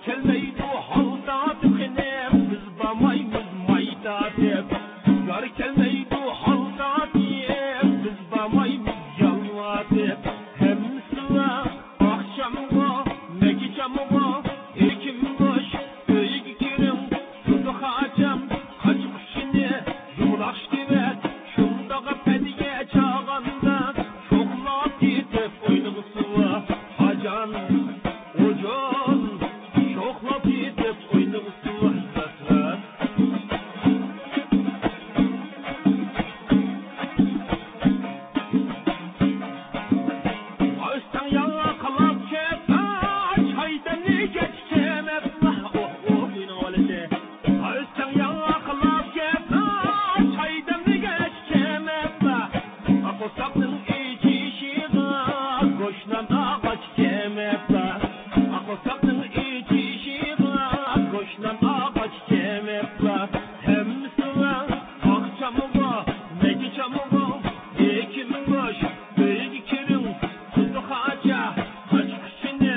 kelmeydi halda tıkınım biz bamayımız mayda dep. Gar kelmeydi halda diyem biz bamayımız yalva dep. Hem sıra akşamga meki camga ekim boş öygi kirim sudu hacam kaç kuşini yulak ştivet şundaga pediye çağanda çoklap yitip oynugusua hacan ocan çoklap yitip oynugusua hizasrat. Ağustan yağa kalap kepa çaydan ne geçeceğim etla oyna valide. Ağustan yağa kalap kepa çaydan ne geçeceğim etla akosakın içi şiğa koşnan ağaç cemepla akosakın içi şiğa koşnan ağaç cemepla hem sıra akşamıma meki çamıma ekim boş büyük kirim kuzu haca kaç kişini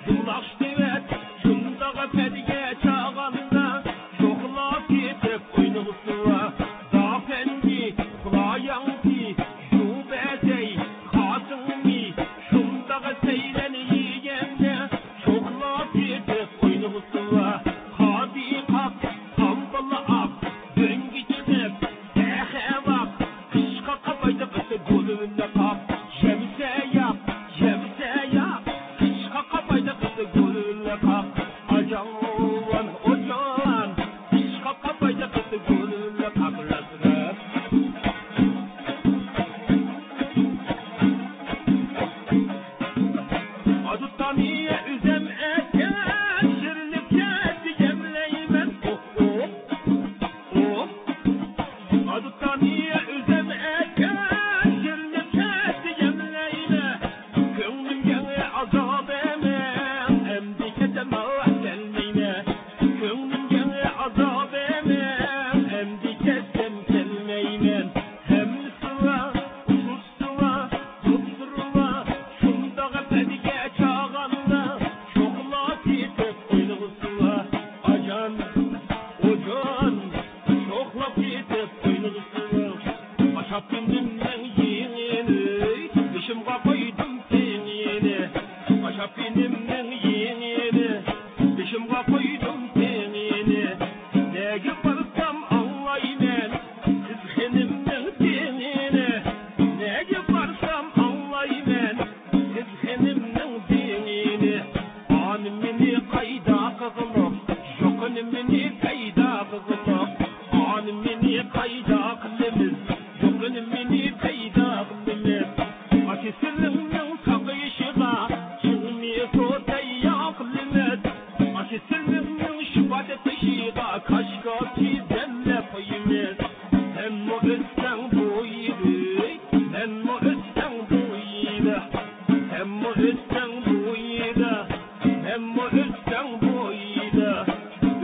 yulak ştivet şundaga pediye çağanda çoklap yitip oynugusua da pendi kulayanti şubetey kasınmi şundaga seyleni yiyende çoklap yitip oynugusua hadi kap kambalı ap döngü çıkıp ehe bak kışka kapayda kısı gülünde kap jemse yap kışka kapayda kısı gülünde kap acan ocan kışka kapayda kısı gülünde kap lasrat. Adutaniye üzem eken şirinlik kesti yemleymen Adutaniye üzem eken şirinlik kesti yemleymen Gönlüm gene azab emen emdi kesem gelmeyne Gönlüm gene azab emen emdi kesem gelmeymen hem sıra sussuva tutsuruva şundaga pediye çağanda çoklap yitip oynugusua acan ocan çoklap yitip oynugusua aşap bindimden yiğini dışımga koydum tenini aşap bindimden yiğini dışımga koydum tenini nege barsam anlaymen sizgenimden tenini nege barsam anlaymen sizgenimden tenini anımini kayda kızılıp jokunumini peyda kızılıp anımini kayda kılımız jokunumini peyda kılımız akisilimin sakıyışıga çıgmi sotayya kılımız akisilimin şifadet ışıga kaşka çizemle payımız hem o üstten boyuydu hem o üstten boyuydu hem o üstten boyuydu hem o üstten boyuydu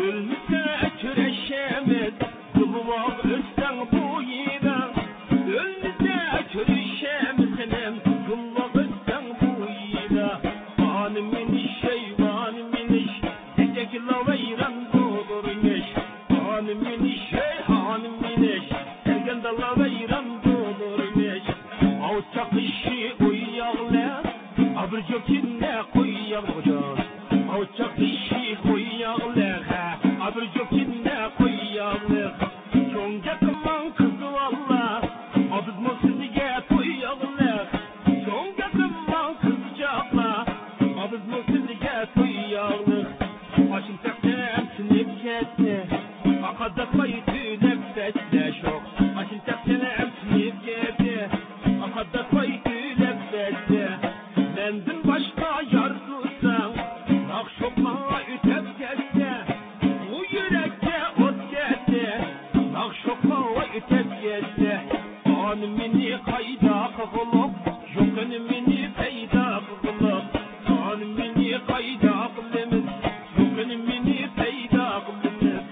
ölmüşse çüreşemez zıvvak üstten boyuydu ölmüşse çüreşemez senem zıvvak üstten boyuydu anıminiş anıminiş tecek lavayran doldurmuş anıminiş anıminiş tecek lavayran doldurmuş avçak işi uyuyağla abırcökine koyuyağla avçak işi koyuyağla abırcökine koyuyağla çonca kıman kızı valla abızma sizge toyuyağla çonca kıman kızcakla abızma sizge toyuyağla başım tektem sinip kette akada koydu nefsette şok başım tektem sinip kette akada koydu nefsette mendin başka yar tutsan nakşokma ütep kette bu yürekte ot kette nakşokma ütep kette anımini kayda kıgılıp jokunumini peyda kıgılıp anımini kayda kılımız jokunumini peyda kılımız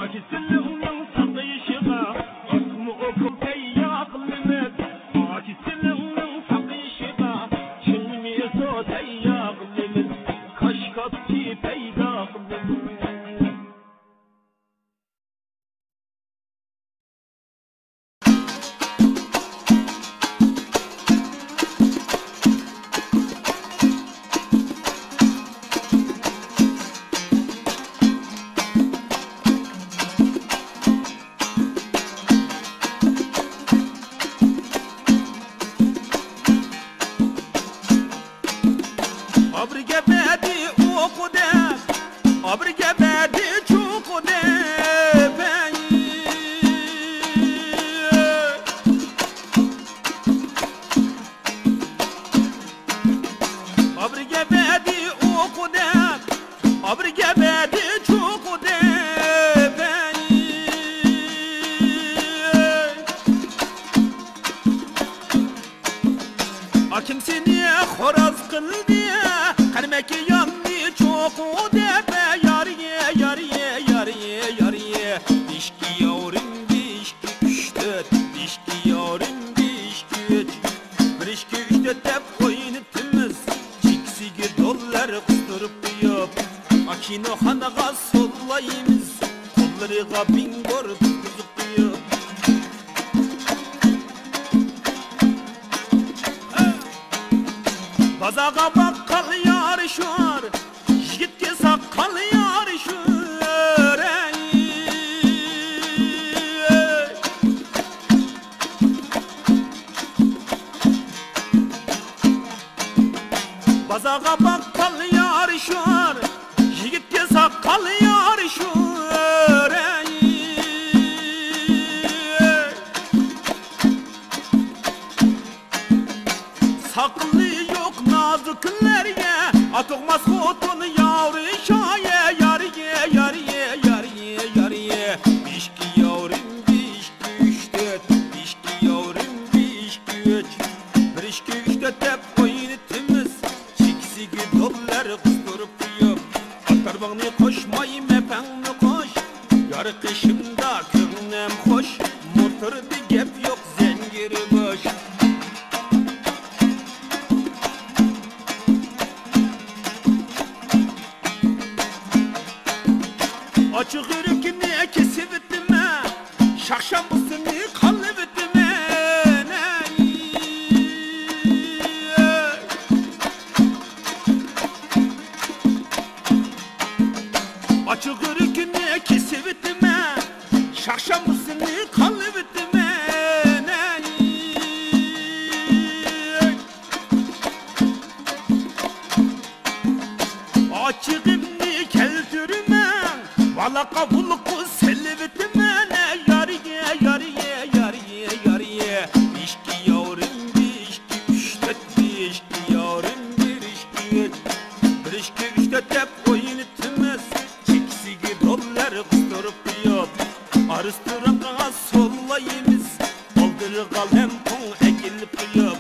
akisilimin sakıyışıga asmı okum peyda kılımız akisilimin sakıyışıga çıgmi sotayya kılımız Abrige bedi okude, abrige bedi çukude ben. Abrige bedi okude, abrige bedi çukude ben. Akim seni xoraz kıldı, kalmeki yandı çukude be yariye yariye yariye yariye. Dişki yavrum dişki üçtet, dişki yavrum dişki üç. Bir işki üçtet hep oynatımız, çiksigi dollar kıstırıp yap. Akino hanaga sollayımız, kollarıga bingor kızıp yap. Bazaga bakkal yarışır, yigitke sakkal yarışır. Bazaga bakkal yarışır, yigitke sakkal yarışır. Saklı yok nazıklarga, atılmaz hotun yavru şaye yariye yariye yariye yariye. Bişki yavrum bişki üçtet, bişki yavrum bişki üç. Bir işki üçtet hep oynatımız, çiksigi dollar kıstırıp yap. Atarbağını koşmayım efendim koş, yarı kışımda köngnem hoş. Motorda gep yok zengiri boş. Açık yürükünü kesip etme, şakşam bısını kalıp etme. Açık yürükünü kesip etme, şakşam bısını kalıp etme. Açığımni keltürme, valaka bulku selvetmene yariye yariye yariye yariye. Bişki yavrum bişki üçtet, bişki yavrum bir işki üç. Bir işki üçtet hep oynatımız, çiksigi dollar kıstırıp yap. Arıstırağa sollayımız, aldırgal hem kum ekilip yap.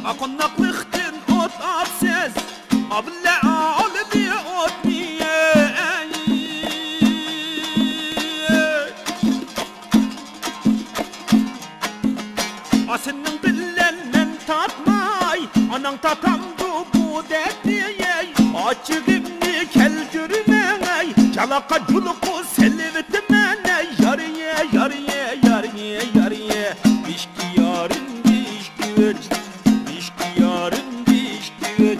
Akonnaklıktın ot apsiz, abla al bir ot niye? Asının bilenmen tatmay, anan tatamdı bu dediye. Açığımni kelcürmey, çalaka culuku selvetmene yariye yariye yariye yariye. Bişki yarın bişki üç, bişki yarın bişki üç.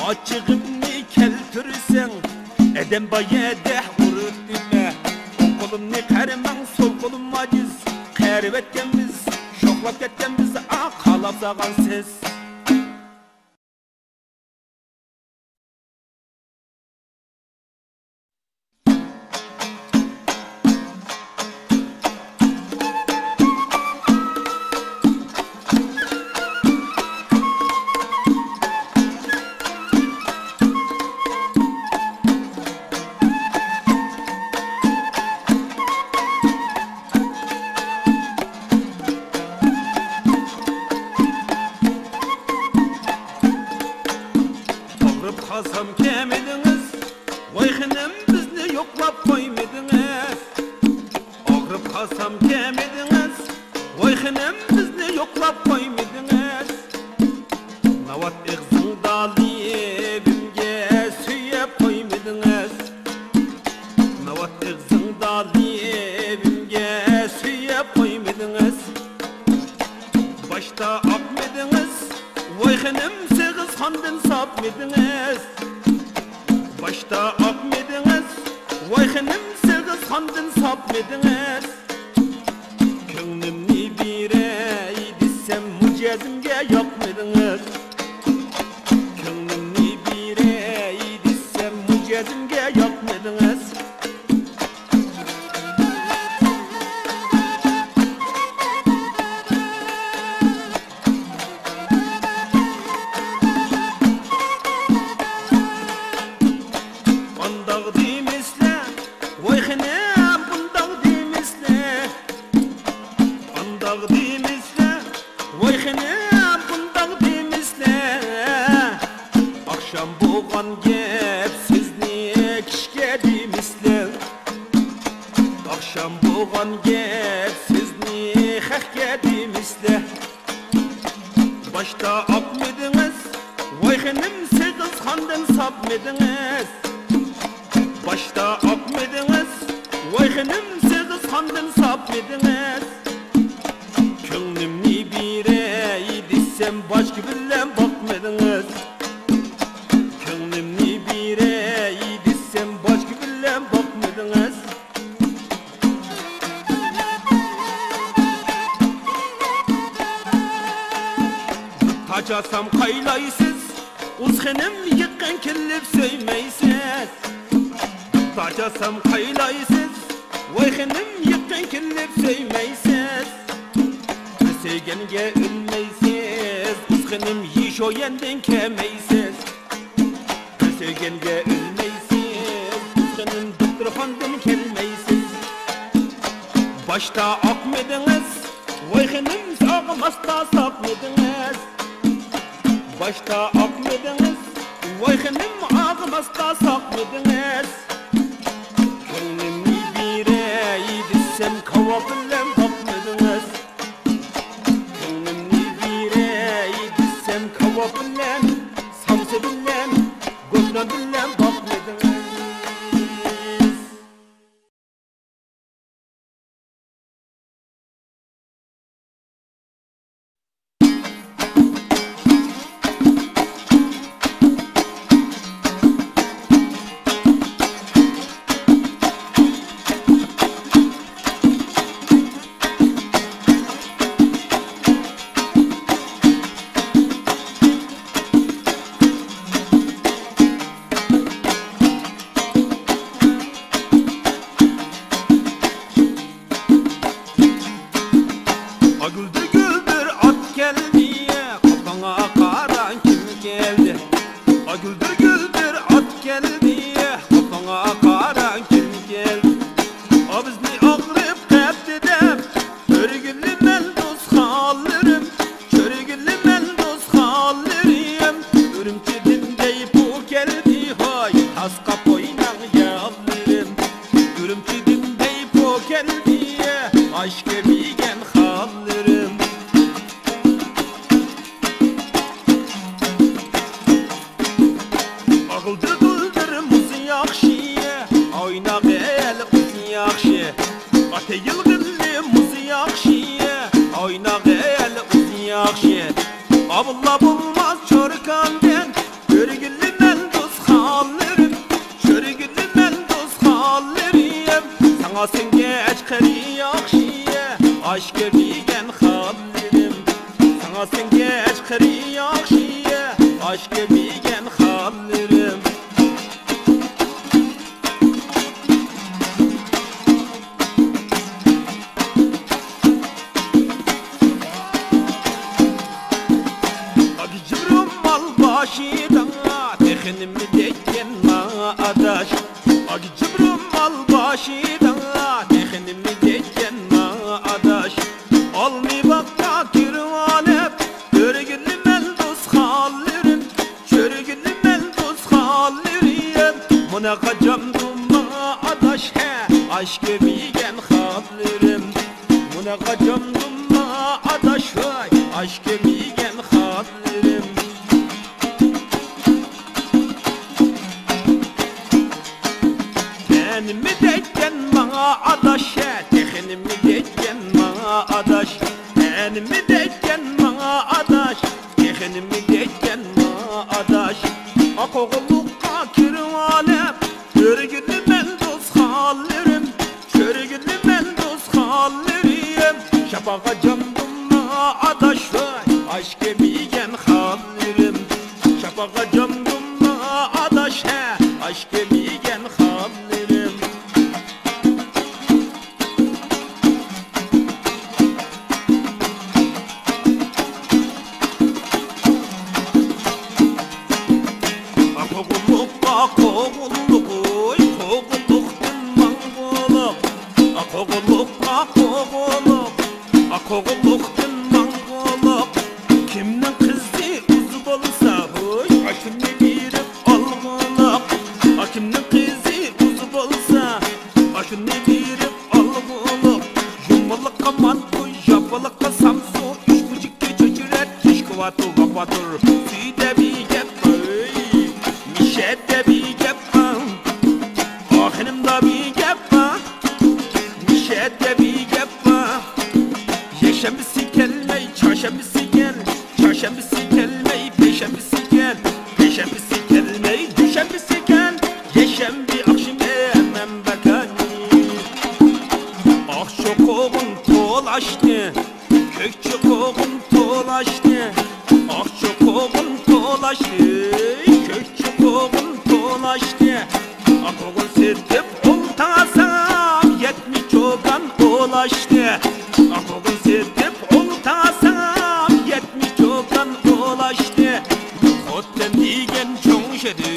Açığımni keltürsen, edem bayedeh urutime. Kolumni kariman sol kolum aciz, kərib etkenmiz, şoklap ketkenmiz, qalap sağan siz. sapmediniz. Könglimni birey desem mücadimge yapmadınız. Könglimni birey desem mücadimge yapmadınız. Bundak demişle, vay xinem bundak demişle. Bundak demişle, vay xinem bundak demişle. Akşam boğan gep sizni kişke demişle. Akşam boğan gep sizni xəxke demişle. Başta akmediniz, vay xinem siz xandan sapmediniz. Başta akmediniz, vay xinem siz xandan sapmediniz. Könglimni birey desem başka bilen bakmadınız. Könglimni birey desem başka bilen bakmadınız. Taçasam qaylaysız, uz xinem yıqqan kelib söymeysiz. Taçasam qaylaysız, vay xinem yıqqan kelib söymeysiz. Sevgenge ölmeysiz, uz xinem yiş o yenden kemeysiz. Sevgenge ölmeysiz, uz xinem doktorxandan kelmeysiz. Başta akmediniz, vay xinem sağmasda sapmediniz. Başta akmediniz, vay xinem ağmasda sapmediniz. Könglimni birey desem kava bilen bakmadınız. Könglimni birey desem kava bilen, samsa bilen, go'shna bilen bakmadınız. Güldür güldür at geldi, kafana karan kim geldi? Güldür güldür at geldi, kafana karan kim geldi? Bizni ağrıp kaptı dem, körgülü men dost hallerim, körgülü men dost hallerim. Ürümçidim deyip o geldi, hay tas kapoynan yavlerim. Ürümçidim deyip o geldi, aşk bigen hallerim. Ağıldır güldür muzu yakşiye, oyna gel kız yakşi. Ateyil gülli muzu yakşiye, oyna gel kız yakşi. Abulla bulmaz çorkandan, körgülü men dost hallerim, körgülü men dost hallerim. Sana sen geç kari yakşiye, aşk bigen hallerim. Sana sen geç kari yakşiye, aşk bigen hallerim. Acıcırım mal başıdan, texinimi dekken ma adaş. Acıcırım mal başıdan, texinimi dekken ma adaş. Almi bakka kirvanep, körgülü men dost hallerim, körgülü men dost hallerim. Muna kacam dumma adaş he, aşk bigen hallerim. Muna kacam dumma adaş vay, aşk bigen hallerim. Benimi dekken bana adaş he, texinimi dekken bana adaş. Benimi dekken bana adaş, texinimi dekken bana adaş. Akoğulukka kirvanep, körgülü men dost hallerim, körgülü Şafağa canımla adaş aşk emigen hallerim. Şafağa canımla adaş aşk emigen hallerim. Koğulluk koğulluk oy koğulluktan mangoluk. Koğulluk koğulluk koğulluktan mangoluk. Kimden kızı uz bolsa oy aşını verip algılık. Kimden kızı uz bolsa aşını verip algılık. Yummalıkka mantu yapılıkka samsu üç buçuk gece cüret keşkıvatı vavatır. Süyde bir gep Mişette bir gep var, ahınımda bir gep var. Mişette bir gep var. Yeşemisi gelmey, çarşemisi gel. Çarşemisi gelmey, peşemisi gel. Peşemisi gelmey, düşemisi gel. Yeşem bir akşam hemen bakani. Ah şu koğun dolaştı, kökçü koğun dolaştı. Ah şu koğun dolaştı, kökçü koğun dolaştı. Ah koğun sertip oltasam, yetmi çoban dolaştı. Ah koğun sertip oltasam, yetmi çoban dolaştı. Kotten digen çoğuşadı,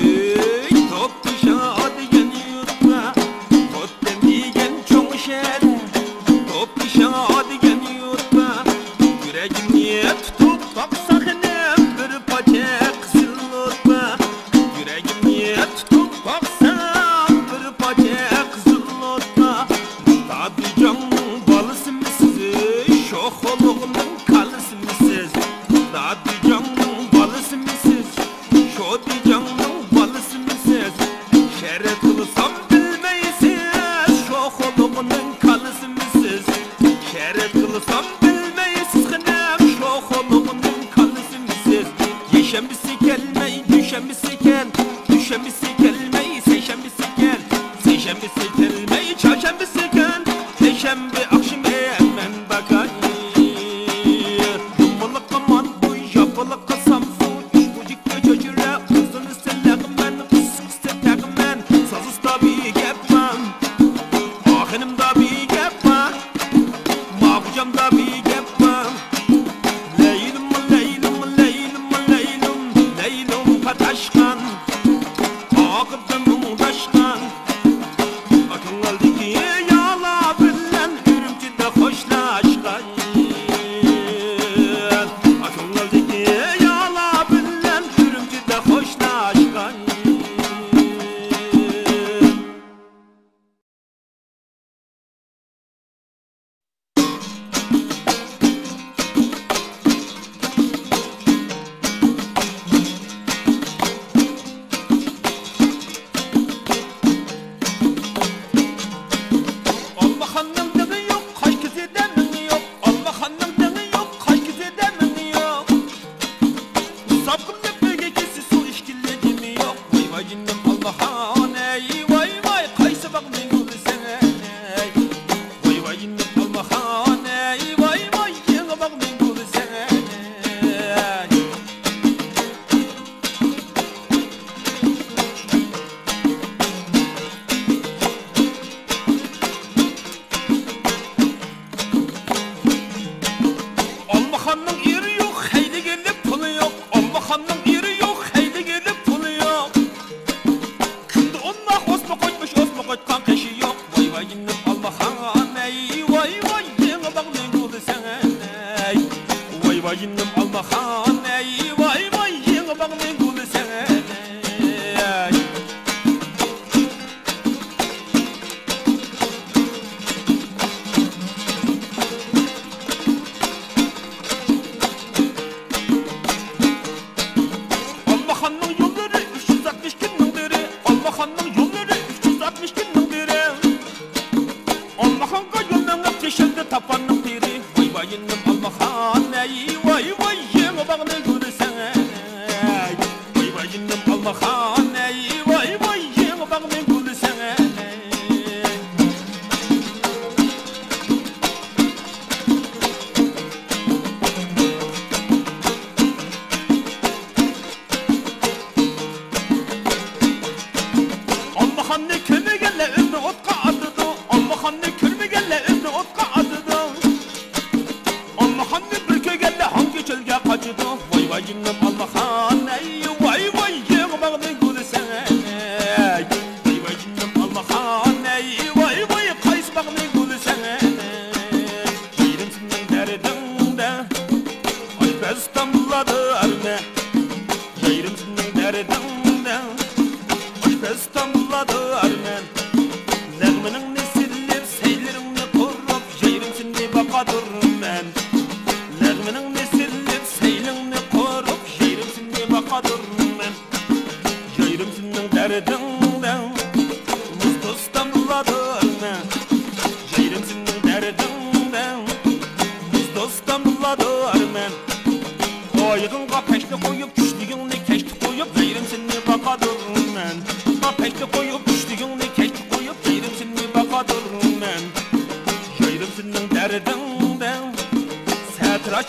top dışa digen yutma. Kotten digen çoğuşadı, top dışa digen yutma. Yüreğim niye tutup baksak ne bir paça kızılotma. Yüreğim niye tutup baksam bir paça kızılotma. Tadı canın balısı mısınız, şoholuğunun kalısı mısınız? Tadı canın balısı mısınız, şodi canın balısı mısınız? Şeref kılsam bilmeysiz, şoholuğunun kalısı mısınız? Şeref kılsam bilmeysiz, hınem şoholuğunun kalısı mısınız? Yeşemisi gelmey, düşemisi gel. Düşemisi gelmey, seçemisi gel. Seçemisi gelmey, çarşembisi gel. Peşembe akşam hemen bakani. Dummalıkka mantu, yapılıkka samsu. Üç buçuk gece cüre, uzun istelegmen. Kıs istelegmen, saz usta bir gep var. Ahınımda bir gep var, mahbucamda bir gep var. Leylim, leylim, leylim, leylim, leylim pataşkan. Akıptın uğraşkan. Akın aldı ki yala bilen ürümçide hoşlaşkan. Akın aldı ki yala bilen ürümçide hoşlaşkan. Almahanın dığı yok, kaç kızı demin yok. Almahanın dığı yok, kaç kızı demin yok. Sapkın nefege kesi su işkilledim yok. Vay vay cinnim Almahan ey vay vay. Kaysa bak ne gülü sen ey. Vay vay cinnim Almahan ey vay vay. Yine bak ne gülü sen ey. Almahanın yeri yok, haydi gelip pulu yok. Almahanın yeri yok, haydi gelip pulu yok. Künde onunla osma koymuş, osma koykan keşi yok. Vay vay innim Almahan ey vay vay. Yine bak ne gülü sen ey. Vay vay innim Almahan ey vay vay. Yine bak ne gülü sen ey. Almahanın yolları 360 günün biri. Almahanın yolları 360 günün biri. Almahan'a yoldan öpteşildi tapanın biri. Vay vay innim Almahan ey vay vay. Yine bak ne gülü sen ey. Vay vay innim Almahan ey vay vay. Yine bak ne gülü sen ey.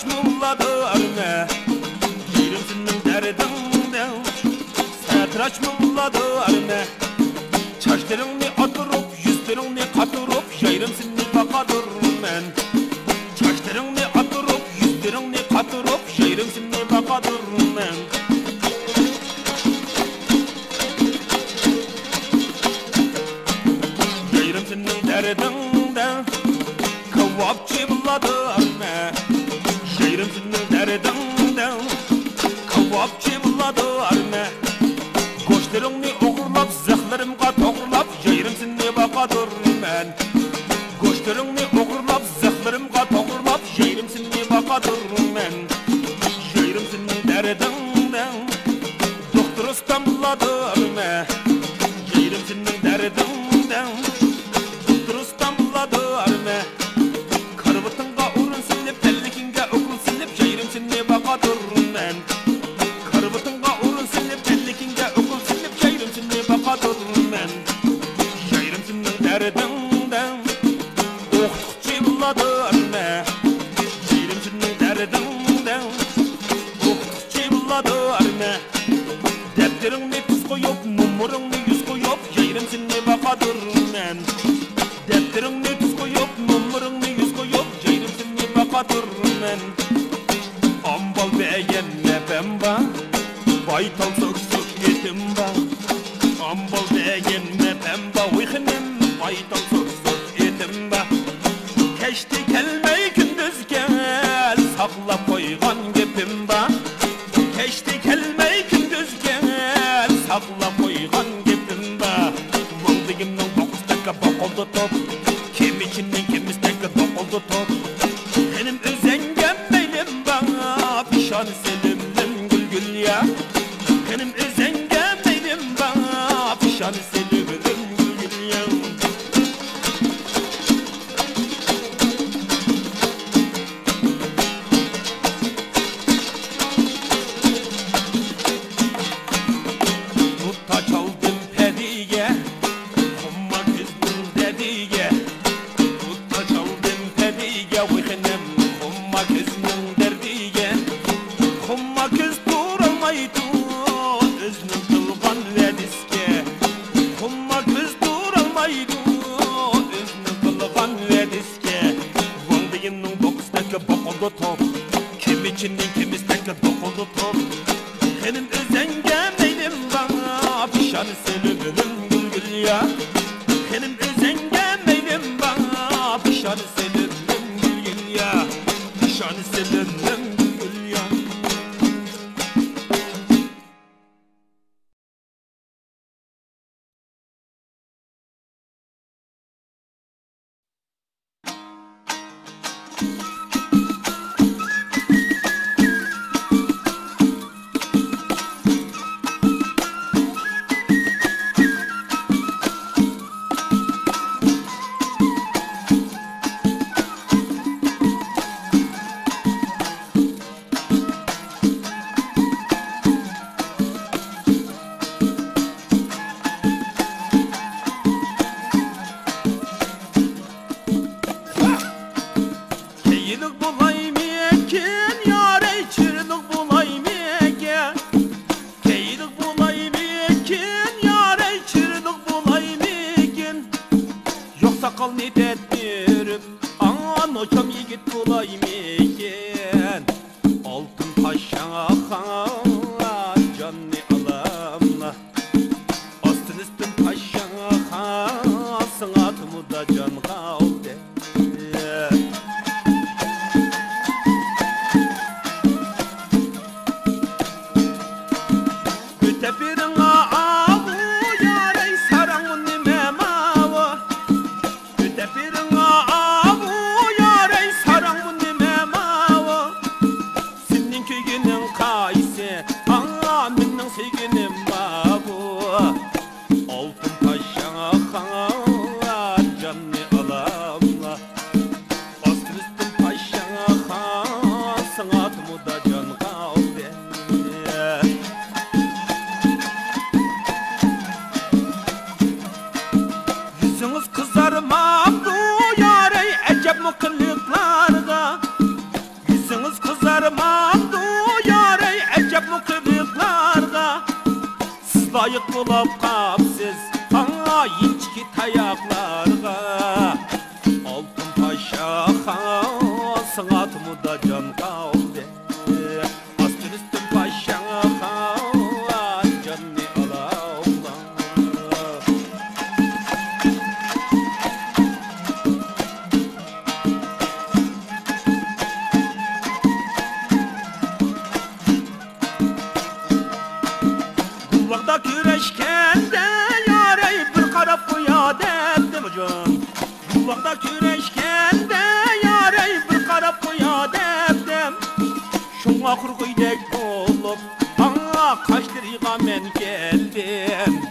Satraç mulladı arme Yerim senin derdinde Satraç mulladı arme Çaşlarını atırıp yüzlerini katırıp Yerim seni bakadır men Çaşlarını atırıp yüzlerini katırıp Yerim seni bakadır men Yerim senin derdinde Kavapçı bulladı arme Yerim senin derdinde Kavapçı bulladı arme Koşlarını oğurlap zahlarımga toğurlap Yerim seni bakadır men Koşlarını oğurlap zahlarımga toğurlap Yerim seni bakadır men Yerim senin derdinde Doktor ustam bulladı arme Yerim senin derdinde Doktor ustam bulladı arme Karıbıtınga urun silip tellikinge okul silip Yerim seni bakadır men Karıbıtınga urun silip tellikinge okul silip Yerim seni bakadır men Yerim senin derdinde Oktukçı bulladı arme Yerim senin derdinde Oktukçı bulladı arme Defterini tuz koyup numarını yüz koyup Yerim seni bakadır men Defterini tuz koyup numarını yüz koyup Yerim seni bakadır men Ambal beğenme bemba Baytal söksük yetim ba Ambal beğenme bemba Uyхinem baytal söksük yetim ba Keşti kelmeyi gündüz gel Saklap koygan gepim ba Keşti kelmeyi gündüz gel Saklap koygan gepim ba Mıldigimden dokuztaka bokoldu top Kim içinden kimisteka dokoldu top Benim özengem beylim bana Pişan selimlim gül gül ya Benim özengem beylim bana Pişan selimlim gül gül ya Tutta çaldım pediye Kumma kızdım dediye Tutta çaldım pediye Uyxinem kumma kızның derdiye Kumma kız duralmaydı Özünün kılgan vediske Kumma kız duralmaydı Özünün kılgan vediske Vandayının dokustaki bokuldu top Kim içinin kimisteki dokuldu top Benim özengem neydim bana Pişan selimim gül gül ya Benim özengem neydim bana Pişan selimim gül gül ya Pişan selimim gül gül ya Keylik bulayım ekin Yare çırlık bulayım ekin Keylik bulayım ekin Yare çırlık bulayım ekin Yoksa kal ne tedbirip Anoçam yigit bulayım ekin Altın taşa han Canni alamla Astın üstün taşa han Sınatımı da can kaldı Tepirin ağabı Yarey sarangın nimem ağabı Tepirin ağabı Yarey sarangın nimem ağabı Senin köyünün kayısı Minnin sevginim ağabı Altın taşa han Canni alamla Astın üstün taşa han Sınatımı da can kaldı Yüzünüz kızarmamdı yarey Ecep mıkıllıklarda Yüzünüz kızarmamdı tayaklarga Altın Paşa Han sığatımı da can kaldı Astın üstün Paşa Han canını alamda Kullarda güreşkende yarayı bir karap koya derdim can Kullarda güreşkende yarayı bir karap koya derdim Şuna kurguydek olup bana kaçtırığa men geldim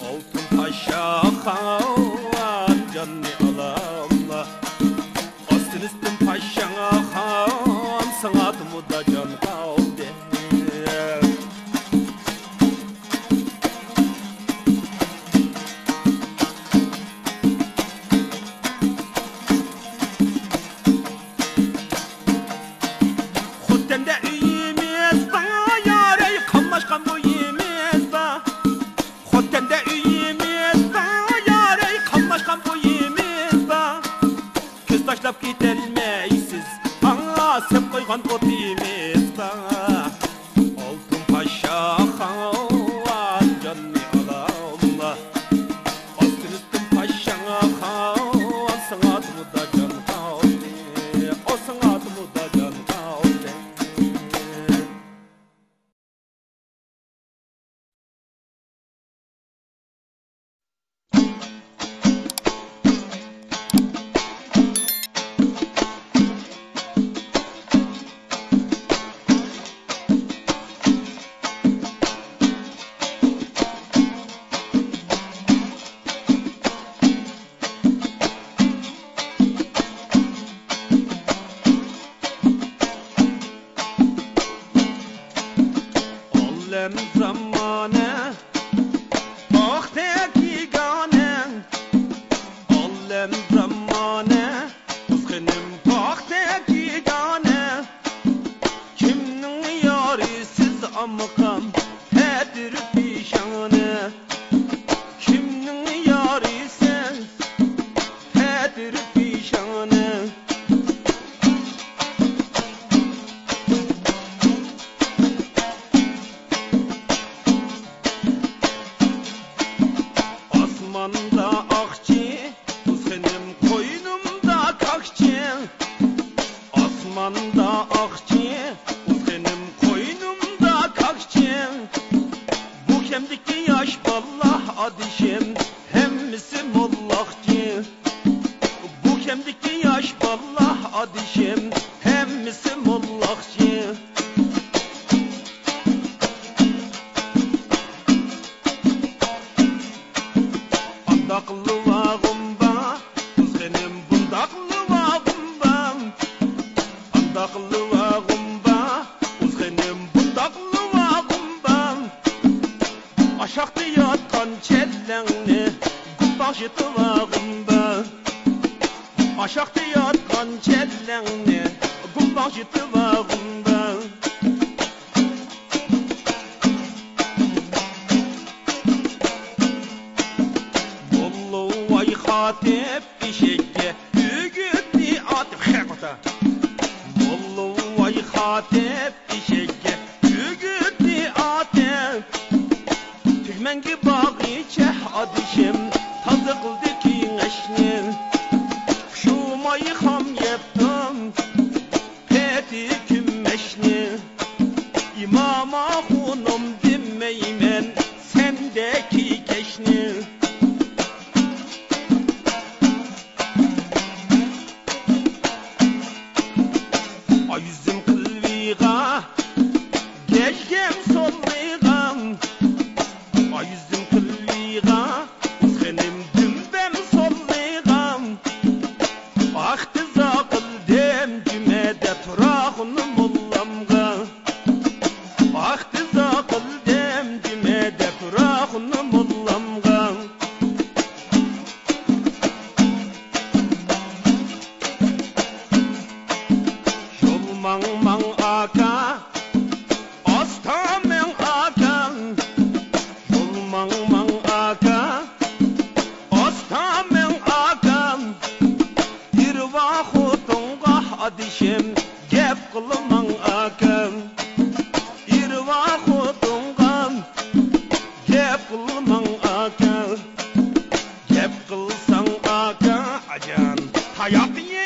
Altın Paşa Han canını alamla Astın üstün Paşa Han sanatımı da can kaldı Hüttemde üyimiz bana yarayı kanmaşkan bu yemiz ba Hüttemde üyimiz bana yarayı kanmaşkan bu yemiz ba Köz taşlap gidelmeysiz bana sep koygan otimiz ba Altın Paşa Han canını alamla Astın üstün Paşa Han sanatımı da can kaldı O sanatımı da can kaldı Alem zamane Ah teki gane Alem zamane Kızgınım bak teki gane Kimnin yarisiz amkam Hedir pişane Kimnin yarisiz Hedir pişane Asmanda akçı, kızgınım koynumda kakçı Asmanda akçı, kızgınım koynumda kakçı Bu kemdiki yaş ballah adişim, hemmisi mollakçı Bu kemdiki yaş ballah adişim, hemmisi mollakçı Andaklı vağımba, kızgınım bundaklı vağımba Andaklı vağımba, kızgınım bundaklı vağımba Aşaktı yatkan çellenni, gülbaşıtı vağımba Aşaktı yatkan çellenni, gülbaşıtı vağımba Vay hatip işekke ügütni atıp xekota Bollu vay hatip işekke ügütni atıp Tügmengi bağiçe adişim tazı kıldı kineşni Şumayı ham yaptım peti kümmeşni İmama hunum demeymen sendeki keşni kardeşim gep kılmang akam irva xotungan gep kılmang aka gep kılsang aka ajan hayat